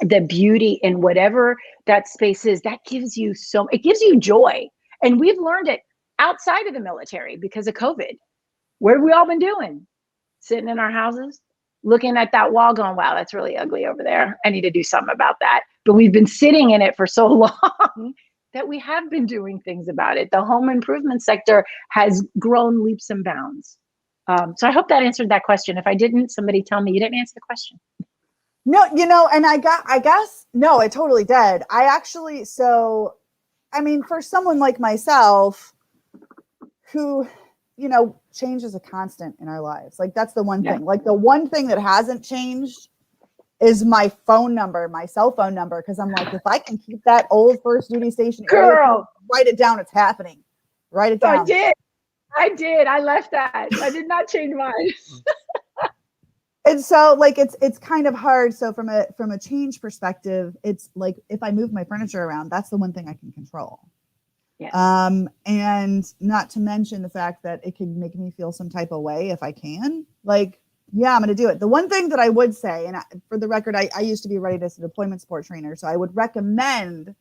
the beauty in whatever that space is, that gives you it gives you joy. And we've learned it outside of the military because of COVID. What have we all been doing? Sitting in our houses, looking at that wall going, wow, that's really ugly over there. I need to do something about that. But we've been sitting in it for so long that we have been doing things about it. The home improvement sector has grown leaps and bounds. So I hope that answered that question. If I didn't, somebody tell me you didn't answer the question. No, and I guess, no, it totally did. For someone like myself who, change is a constant in our lives. Like that's the one thing. Like the one thing that hasn't changed is my phone number, my cell phone number. Cause I'm like, if I can keep that old first duty station, girl, write it down. It's happening. Write it down. I did. I left that. I did not change mine. And so like, it's kind of hard. So from a change perspective, it's like, if I move my furniture around, that's the one thing I can control. Yes. And not to mention the fact that it can make me feel some type of way if I can. Like, Yeah, I'm going to do it. The one thing that I would say, and for the record, I used to be ready as a deployment support trainer, so I would recommend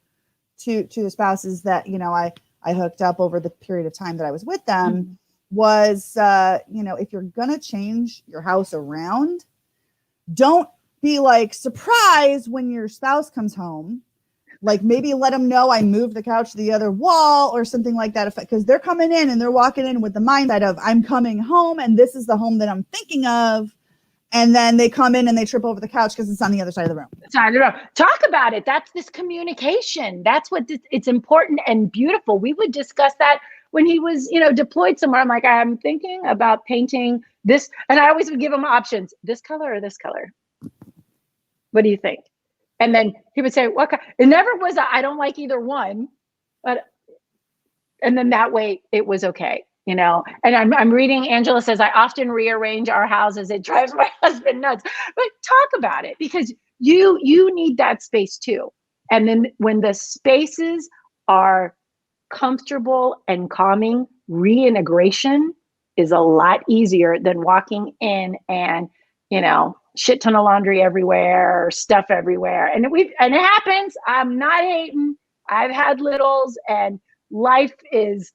to the spouses that I hooked up over the period of time that I was with them was if you're going to change your house around, don't be like surprised when your spouse comes home. Like maybe let them know I moved the couch to the other wall or something like that, because they're coming in and they're walking in with the mindset of I'm coming home and this is the home that I'm thinking of. And then they come in and they trip over the couch because it's on the other side of the room. So I don't know. Talk about it. That's this communication. That's what it's important and beautiful. We would discuss that when he was, deployed somewhere. I'm like, I'm thinking about painting this. And I always would give him options, this color or this color. What do you think? And then he would say, what? It never was I don't like either one, and then that way it was okay, And I'm reading, Angela says, I often rearrange our houses. It drives my husband nuts. But talk about it, because you need that space too. And then when the spaces are comfortable and calming, reintegration is a lot easier than walking in and, shit ton of laundry everywhere, stuff everywhere. And it happens. I'm not hating. I've had littles and life is,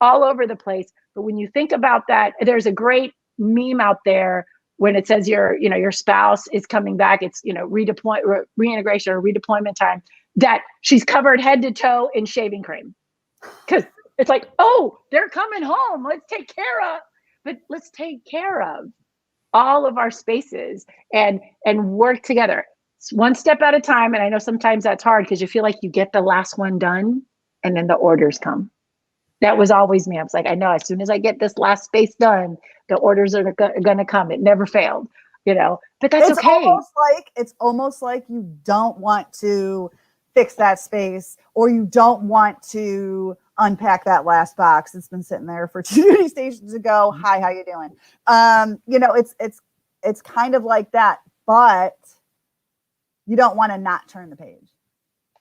all over the place. But when you think about that, there's a great meme out there when it says your spouse is coming back. It's, reintegration or redeployment time, that she's covered head to toe in shaving cream. Because it's like, oh, they're coming home. Let's take care of all of our spaces and work together. It's one step at a time. And I know sometimes that's hard because you feel like you get the last one done and then the orders come. That was always me. I was like, I know as soon as I get this last space done, the orders are going to come. It never failed, but that's okay. It's almost like you don't want to fix that space, or you don't want to unpack that last box that's been sitting there for 2 duty stations ago. Hi, how you doing? It's kind of like that, but you don't want to not turn the page.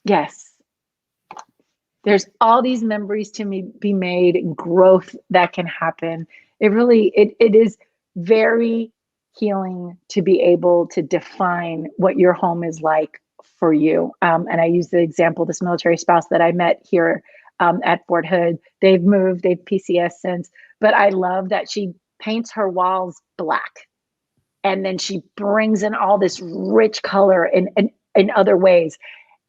Yes. There's all these memories to be made and growth that can happen. It is very healing to be able to define what your home is like for you. And I use the example, this military spouse that I met here at Fort Hood. They've PCS since, but I love that she paints her walls black. And then she brings in all this rich color in other ways.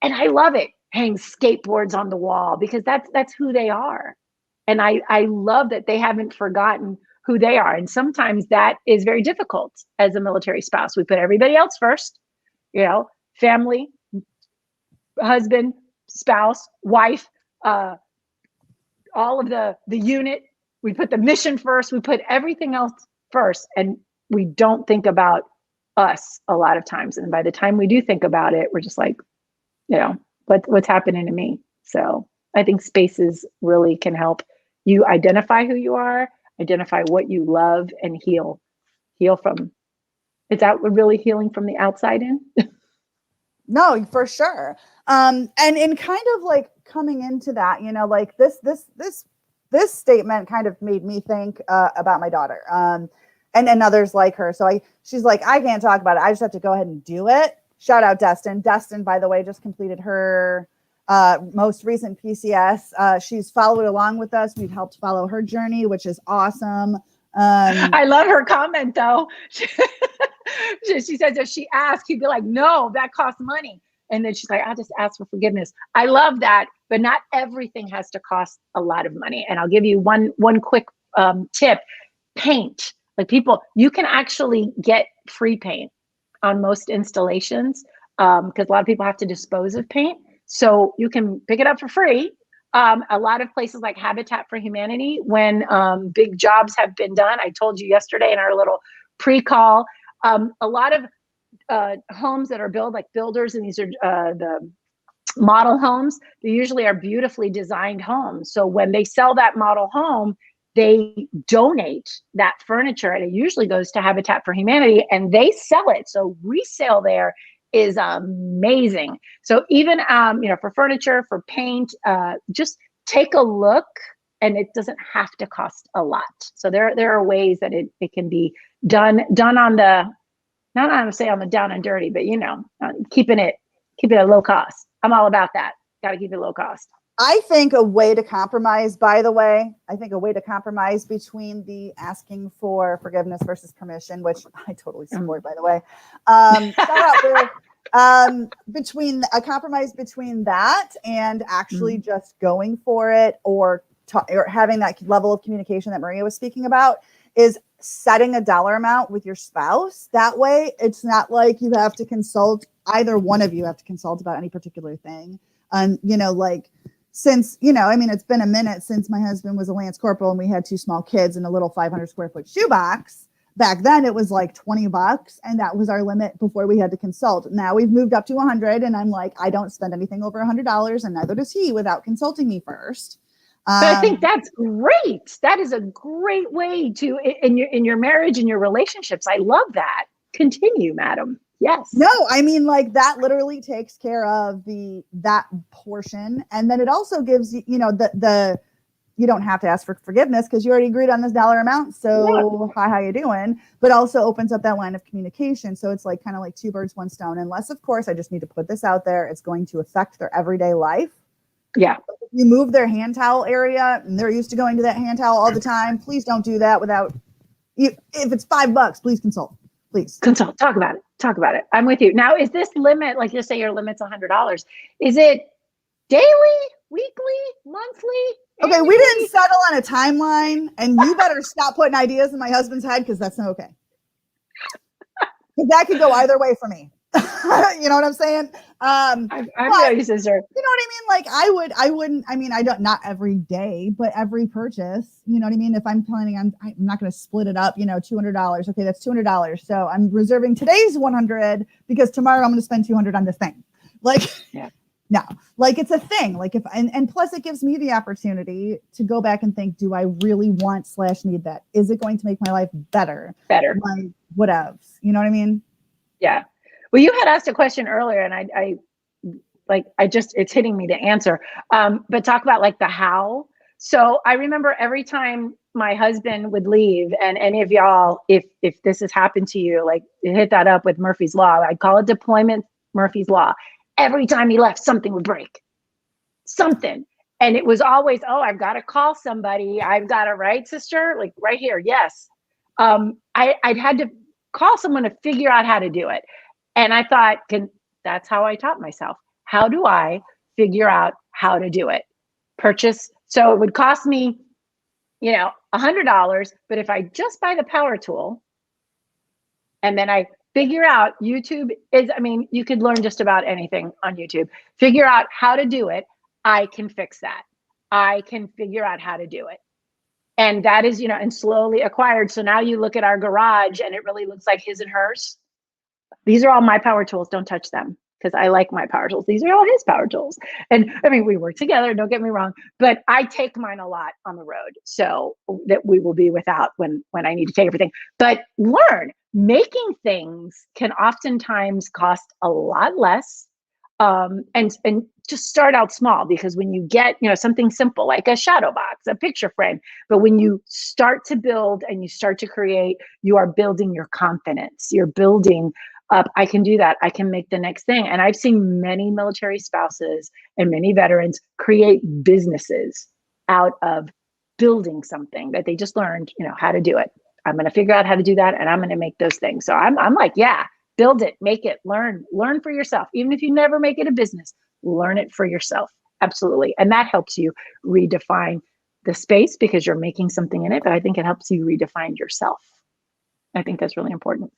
And I love it. Hang skateboards on the wall, because that's who they are. And I love that they haven't forgotten who they are. And sometimes that is very difficult as a military spouse. We put everybody else first, family, husband, spouse, wife, all of the unit. We put the mission first. We put everything else first. And we don't think about us a lot of times. And by the time we do think about it, we're just like, what's happening to me? So I think spaces really can help you identify who you are, identify what you love, and heal from. Is that really healing from the outside in? No, for sure. And in kind of like coming into that, like this statement kind of made me think about my daughter, and others like her. So she's like, I can't talk about it. I just have to go ahead and do it. Shout out Destin. Destin, by the way, just completed her most recent PCS. She's followed along with us. We've helped follow her journey, which is awesome. I love her comment though. She says if she asked, he'd be like, no, that costs money. And then she's like, I'll just ask for forgiveness. I love that, but not everything has to cost a lot of money. And I'll give you one quick tip. Paint. Like you can actually get free paint on most installations, because a lot of people have to dispose of paint. So you can pick it up for free. A lot of places like Habitat for Humanity, when big jobs have been done, I told you yesterday in our little pre-call, a lot of homes that are built, like builders, and these are the model homes, they usually are beautifully designed homes. So when they sell that model home, they donate that furniture, and it usually goes to Habitat for Humanity, and they sell it. So resale there is amazing. So even for furniture, for paint, just take a look and it doesn't have to cost a lot. So there are ways that it can be done on the, not on say on the down and dirty, but keeping it at low cost. I'm all about that. Got to keep it low cost. I think a way to compromise, by the way, between the asking for forgiveness versus permission, which I totally support, by the way. Shout out there. Between a compromise between that and actually just going for it, or having that level of communication that Maria was speaking about, is setting a dollar amount with your spouse. That way, it's not like you have to consult, either one of you have to consult about any particular thing. Since, it's been a minute since my husband was a Lance Corporal and we had 2 small kids in a little 500 square foot shoebox. Back then it was like $20 and that was our limit before we had to consult. Now we've moved up to 100 and I'm like, I don't spend anything over $100 and neither does he without consulting me first. But I think that's great. That is a great way to, in your marriage and your relationships. I love that. Continue, madam. Yes. No, that literally takes care of that portion. And then it also gives you, you don't have to ask for forgiveness because you already agreed on this dollar amount. So hi, how you doing? But also opens up that line of communication. So it's kind of like 2 birds, 1 stone. Unless, of course, I just need to put this out there, it's going to affect their everyday life. Yeah. If you move their hand towel area and they're used to going to that hand towel all the time, please don't do that without you. If it's $5, please consult. Please consult. Talk about it. I'm with you. Now, is this limit, like you say, your limit's $100? Is it daily, weekly, monthly? Okay, annually? We didn't settle on a timeline, and you better stop putting ideas in my husband's head because that's not okay. Because that could go either way for me. You know what I'm saying? I'm with you, sister. You know what I mean? I don't, not every day, but every purchase, you know what I mean? If I'm planning on, I'm not going to split it up, $200. Okay, that's $200. So I'm reserving today's 100 because tomorrow I'm going to spend 200 on this thing. No, it's a thing. And plus it gives me the opportunity to go back and think, do I really want / need that? Is it going to make my life better? What else? You know what I mean? Yeah. Well, you had asked a question earlier and it's hitting me to answer. But talk about the how. So I remember every time my husband would leave, and any of y'all, if this has happened to you, hit that up with Murphy's Law. I'd call it deployment Murphy's Law. Every time he left, something would break. Something. And it was always, I've got to call somebody. I've got to, right, sister? Right here. Yes. I'd had to call someone to figure out how to do it. And I thought, that's how I taught myself. How do I figure out how to do it? Purchase. So it would cost me, $100. But if I just buy the power tool and then I figure out, YouTube is, you could learn just about anything on YouTube. Figure out how to do it. I can fix that. I can figure out how to do it. And that is, and slowly acquired. So now you look at our garage and it really looks like his and hers. These are all my power tools. Don't touch them because I like my power tools. These are all his power tools. And we work together, don't get me wrong, but I take mine a lot on the road so that we will be without when I need to take everything. But learn, making things can oftentimes cost a lot less. And just start out small, because when you get, something simple like a shadow box, a picture frame, but when you start to build and you start to create, you are building your confidence. You're building up. I can do that. I can make the next thing. And I've seen many military spouses and many veterans create businesses out of building something that they just learned, how to do it. I'm going to figure out how to do that. And I'm going to make those things. So I'm like, yeah, build it, make it, learn for yourself. Even if you never make it a business, learn it for yourself. Absolutely. And that helps you redefine the space because you're making something in it. But I think it helps you redefine yourself. I think that's really important.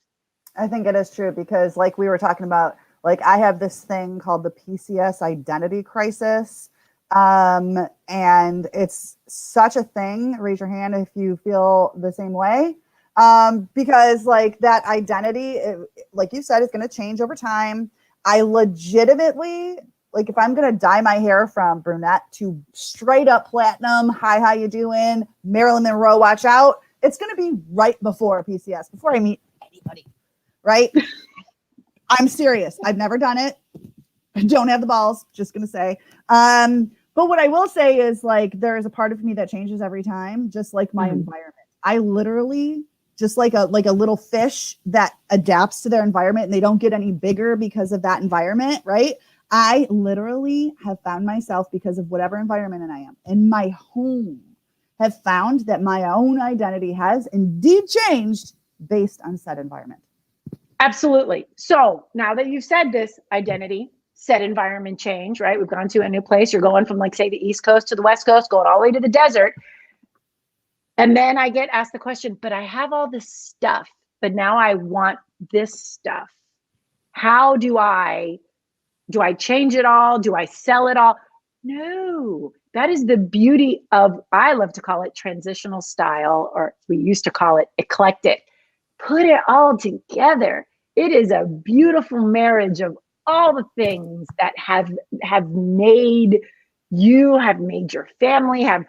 I think it is true because we were talking about, I have this thing called the PCS identity crisis. And it's such a thing. Raise your hand if you feel the same way. Because that identity, like you said, is going to change over time. I legitimately, if I'm going to dye my hair from brunette to straight up platinum, hi, how you doing? Marilyn Monroe, watch out. It's going to be right before PCS, before I meet anybody, right? I'm serious. I've never done it. I don't have the balls, just going to say. But what I will say is like there is a part of me that changes every time, just like my environment. I literally just like a little fish that adapts to their environment and they don't get any bigger because of that environment, right? I literally have found myself, because of whatever environment I am in my home, have found that my own identity has indeed changed based on said environment. Absolutely. So now that you've said this, identity, said environment change, right? We've gone to a new place. You're going from, like, say, the East Coast to the West Coast, going all the way to the desert. And then I get asked the question, but I have all this stuff, but now I want this stuff. How do I change it all? Do I sell it all? No, that is the beauty of, I love to call it transitional style, or we used to call it eclectic. Put it all together. It is a beautiful marriage of all the things that have made you, have made your family, have,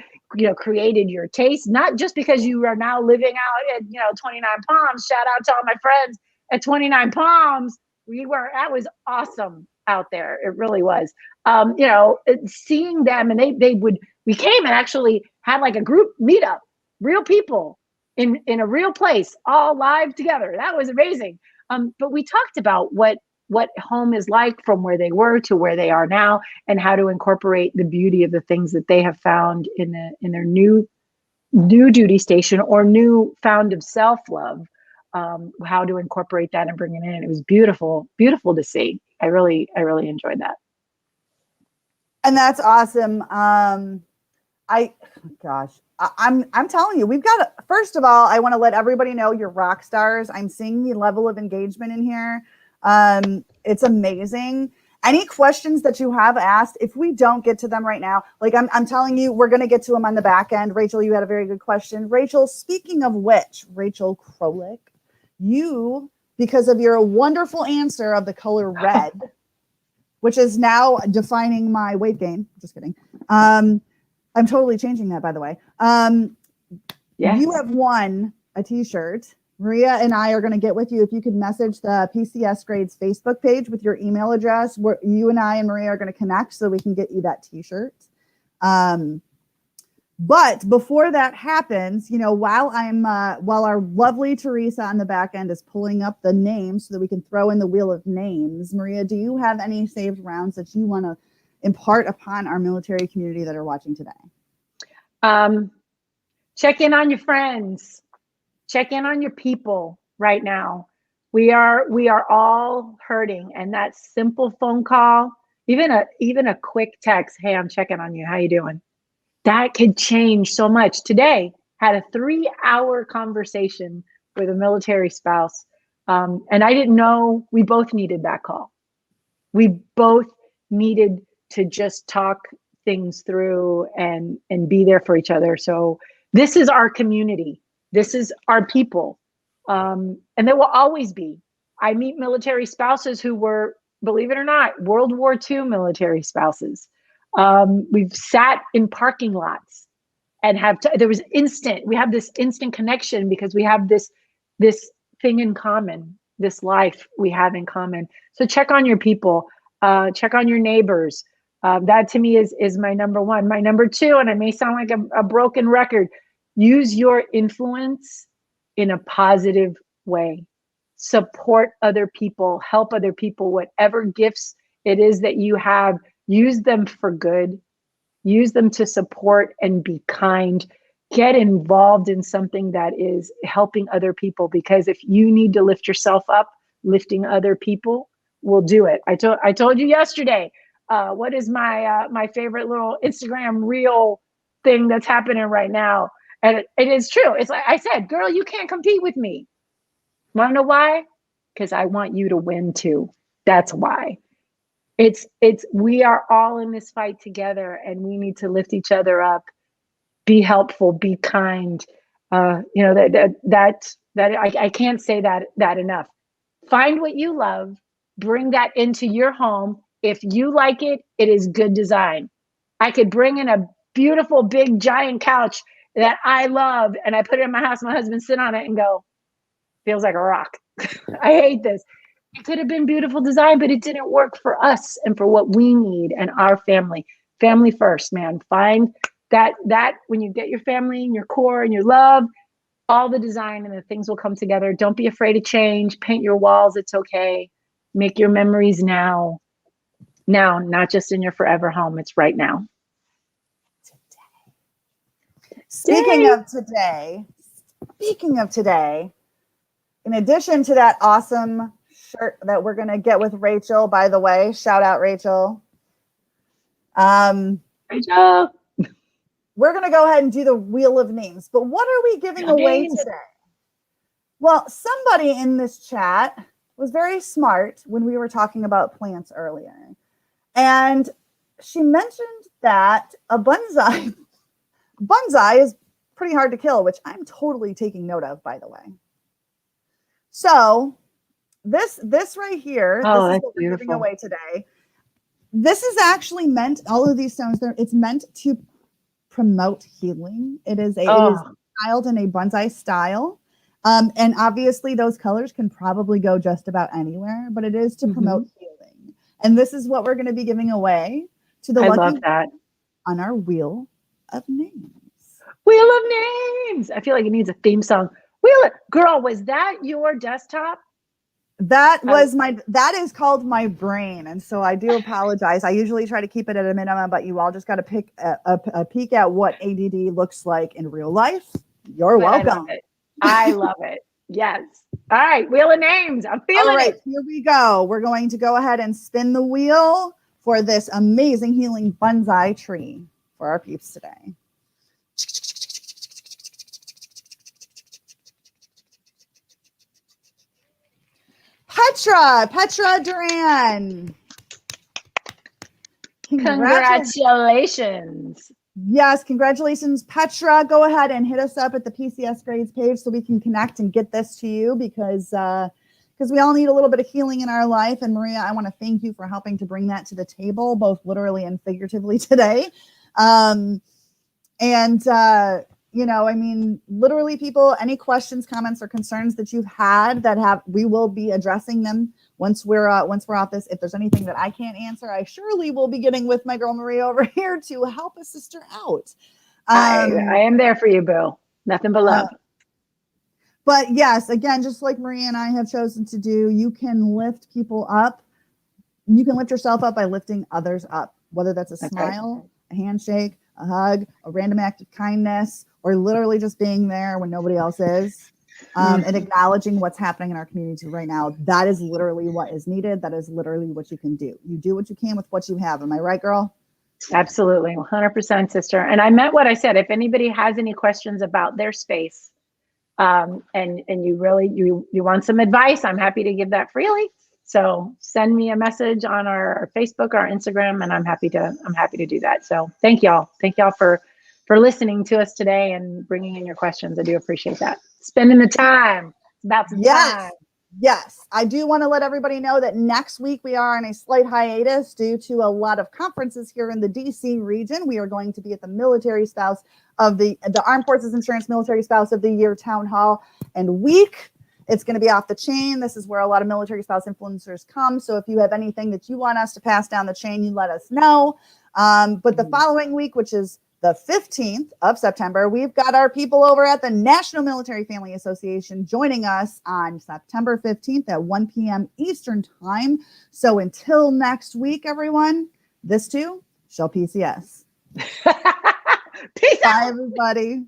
created your taste, not just because you are now living out at, 29 Palms. Shout out to all my friends at 29 Palms. That was awesome out there. It really was. Seeing them, and we came and actually had like a group meetup, real people in a real place, all live together. That was amazing. But we talked about what home is like from where they were to where they are now, and how to incorporate the beauty of the things that they have found in their new duty station or new found of self-love. How to incorporate that and bring it in. It was beautiful to see. I really enjoyed that. And that's awesome. I'm telling you, we've got first of all, I want to let everybody know you're rock stars. I'm seeing the level of engagement in here. It's amazing. Any questions that you have asked, if we don't get to them right now, like I'm telling you, we're going to get to them on the back end. Rachel, you had a very good question. Rachel, speaking of which, Rachel Krolik, you, because of your wonderful answer of the color red, which is now defining my weight gain. Just kidding. I'm totally changing that, by the way. Yes. You have won a t-shirt. Maria and I are going to get with you. If you could message the PCS Grades Facebook page with your email address, where you and I and Maria are going to connect so we can get you that t-shirt. But before that happens, while our lovely Teresa on the back end is pulling up the names so that we can throw in the wheel of names, Maria, do you have any saved rounds that you want to impart upon our military community that are watching today? Check in on your friends. Check in on your people right now. We are all hurting, and that simple phone call, even a quick text, hey, I'm checking on you. How you doing? That could change so much. Today, had a 3-hour conversation with a military spouse, and I didn't know we both needed that call. We both needed to just talk things through and be there for each other. So this is our community. This is our people. And there will always be. I meet military spouses who were, believe it or not, World War II military spouses. We've sat in parking lots and we have this instant connection because we have this thing in common, this life we have in common. So check on your people, check on your neighbors. That to me is my number one. My number two, and I may sound like a broken record, use your influence in a positive way. Support other people, help other people, whatever gifts it is that you have, use them for good, use them to support and be kind. Get involved in something that is helping other people, because if you need to lift yourself up, lifting other people will do it. I told you yesterday, what is my favorite little Instagram reel thing that's happening right now? And it is true. It's like I said, girl, you can't compete with me. Want to know why? Because I want you to win too. That's why. We are all in this fight together, and we need to lift each other up, be helpful, be kind. I can't say that enough. Find what you love, bring that into your home. If you like it, it is good design. I could bring in a beautiful, big, giant couch that I love, and I put it in my house. My husband sit on it and go, feels like a rock. I hate this. It could have been beautiful design, but it didn't work for us and for what we need and our family. family first, man. Find that when you get your family and your core and your love, all the design and the things will come together. Don't be afraid to change. Paint your walls. It's okay. Make your memories now. Now, not just in your forever home. It's right now. Speaking of today, in addition to that awesome shirt that we're going to get with Rachel, by the way, shout out Rachel. Rachel. We're going to go ahead and do the wheel of names. But what are we giving away today? Well, somebody in this chat was very smart when we were talking about plants earlier. And she mentioned that a bonsai is pretty hard to kill, which I'm totally taking note of, by the way. So this right here, this is what we're giving away today. This is actually meant, all of these stones there, it's meant to promote healing. It is styled in a bonsai style. And obviously those colors can probably go just about anywhere, but it is to promote healing. And this is what we're going to be giving away to the lucky on our Wheel of Names. Wheel of Names. I feel like it needs a theme song. Girl, was that your desktop? That is called my brain. And so I do apologize. I usually try to keep it at a minimum, but you all just got to pick a peek at what ADD looks like in real life. You're welcome. I love it. Yes. All right. Wheel of Names. I'm feeling it. Here we go. We're going to go ahead and spin the wheel for this amazing healing bonsai tree for our peeps today. Petra Duran. Congratulations. Yes, congratulations, Petra. Go ahead and hit us up at the PCS grades page so we can connect and get this to you because we all need a little bit of healing in our life. And Maria, I want to thank you for helping to bring that to the table, both literally and figuratively today. Literally, people, any questions, comments, or concerns that you've had we will be addressing them once we're off this. If there's anything that I can't answer, I surely will be getting with my girl Maria over here to help a sister out. I am there for you, Boo. Nothing but love. But yes, again, just like Maria and I have chosen to do, you can lift people up. You can lift yourself up by lifting others up, whether that's a smile, a handshake, a hug, a random act of kindness, or literally just being there when nobody else is, and acknowledging what's happening in our community right now. That is literally what is needed. That is literally what you can do. You do what you can with what you have. Am I right, girl? Absolutely. 100%, sister. And I meant what I said. If anybody has any questions about their space, and you want some advice, I'm happy to give that freely. So send me a message on our Facebook, our Instagram, and I'm happy to do that. So thank y'all for listening to us today and bringing in your questions. I do appreciate that. Spending the time. It's about some time. Yes. I do want to let everybody know that next week we are on a slight hiatus due to a lot of conferences here in the DC region. We are going to be at the Military Spouse of the Armed Forces Insurance Military Spouse of the Year Town Hall and Week. It's going to be off the chain. This is where a lot of military spouse influencers come. So if you have anything that you want us to pass down the chain, you let us know. But the following week, which is the 15th of September, we've got our people over at the National Military Family Association joining us on September 15th at 1 p.m. Eastern Time. So until next week, everyone, this too shall PCS. Peace out. Bye, everybody.